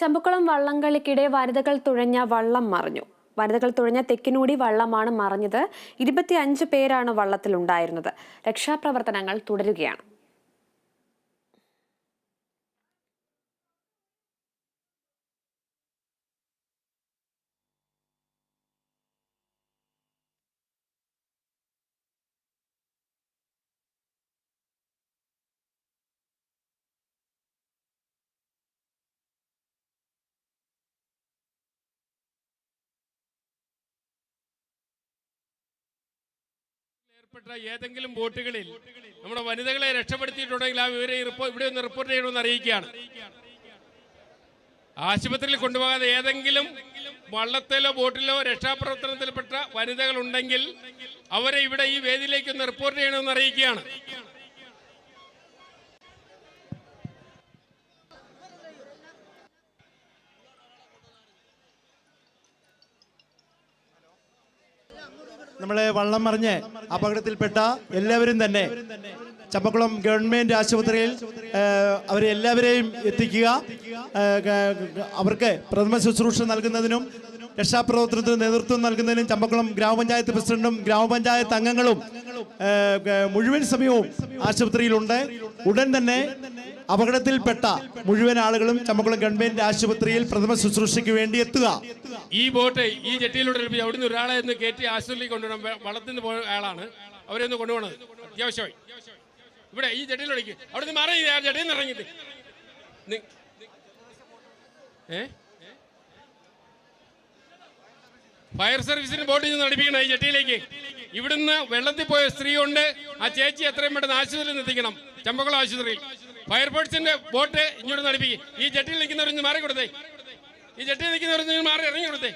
ചമ്പക്കുളം വള്ളംകളിക്കിടെ വനിതകൾ തുഴഞ്ഞ വള്ളം മറിഞ്ഞു. വനിതകൾ തുഴഞ്ഞ തെക്കിനൂടി വള്ളമാണ് മറിഞ്ഞത്. 25 പേരാണ് വള്ളത്തിലുണ്ടായിരുന്നത്. രക്ഷാപ്രവർത്തനങ്ങൾ തുടരുകയാണ്. ഏതെങ്കിലും ബോട്ടുകളിൽ നമ്മുടെ വനിതകളെ രക്ഷപ്പെടുത്തിയിട്ടുണ്ടെങ്കിൽ ആ വിവരം ഇവിടെ ഒന്ന് റിപ്പോർട്ട് ചെയ്യണമെന്ന് അറിയിക്കുകയാണ്. ആശുപത്രിയിൽ കൊണ്ടുപോകാതെ ഏതെങ്കിലും വള്ളത്തിലോ ബോട്ടിലോ രക്ഷാപ്രവർത്തനത്തിൽപ്പെട്ട വനിതകൾ ഉണ്ടെങ്കിൽ അവരെ ഇവിടെ ഈ വേദിയിലേക്ക് ഒന്ന് റിപ്പോർട്ട് ചെയ്യണമെന്ന് അറിയിക്കുകയാണ്. നമ്മളെ വള്ളം മറിഞ്ഞ് അപകടത്തിൽപ്പെട്ട എല്ലാവരും തന്നെ ചമ്പക്കുളം ഗവൺമെന്റ് ആശുപത്രിയിൽ അവരെ എല്ലാവരെയും എത്തിക്കുക. അവർക്ക് പ്രഥമ ശുശ്രൂഷ നൽകുന്നതിനും രക്ഷാപ്രവർത്തനത്തിന് നേതൃത്വം നൽകുന്നതിനും ചമ്പക്കുളം ഗ്രാമപഞ്ചായത്ത് പ്രസിഡന്റും ഗ്രാമപഞ്ചായത്ത് അംഗങ്ങളും മുഴുവൻ സമയവും ആശുപത്രിയിലുണ്ട്. ഉടൻ തന്നെ അപകടത്തിൽപ്പെട്ട മുഴുവൻ ആളുകളും ചമ്പക്കുളം ഗവൺമെന്റ് ആശുപത്രിയിൽ പ്രഥമ ശുശ്രൂഷയ്ക്ക് വേണ്ടി എത്തുക. ഈ ബോട്ട് ഈ ജെട്ടിയിലൂടെ അവിടുന്ന് ഒരാളെ ഒന്ന് കയറ്റി ആശുപത്രിയിൽ കൊണ്ടുപോകണം. വള്ളത്തിന് പോയ ആളാണ് അവരെ ഒന്ന് കൊണ്ടുപോകണത് അത്യാവശ്യമായി. ഇവിടെ ഈ ജെട്ടിയിലൂടെ അവിടുന്ന് മാറി ജെട്ടിയിൽ നിന്ന് ഇറങ്ങിയിട്ട് ഫയർ സർവീസിന് ബോട്ടിൽ നിന്ന് നടിപ്പിക്കണം ഈ ജെട്ടിയിലേക്ക്. ഇവിടുന്ന് വെള്ളത്തിൽ പോയ സ്ത്രീ കൊണ്ട് ആ ചേച്ചി എത്രയും പെട്ടെന്ന് ആശുപത്രിയിൽ എത്തിക്കണം. ചമ്പക്കുളം ആശുപത്രിയിൽ ഫയർഫോഴ്സിന്റെ ബോട്ട് ഇങ്ങോട്ട് നടിപ്പിക്കും. ഈ ജെട്ടിയിൽ നിൽക്കുന്നവരൊന്ന് മാറി കൊടുത്തേ. ഈ ജെട്ടിയിൽ നിൽക്കുന്നവരൊന്ന് മാറി ഇറങ്ങി കൊടുത്തേ.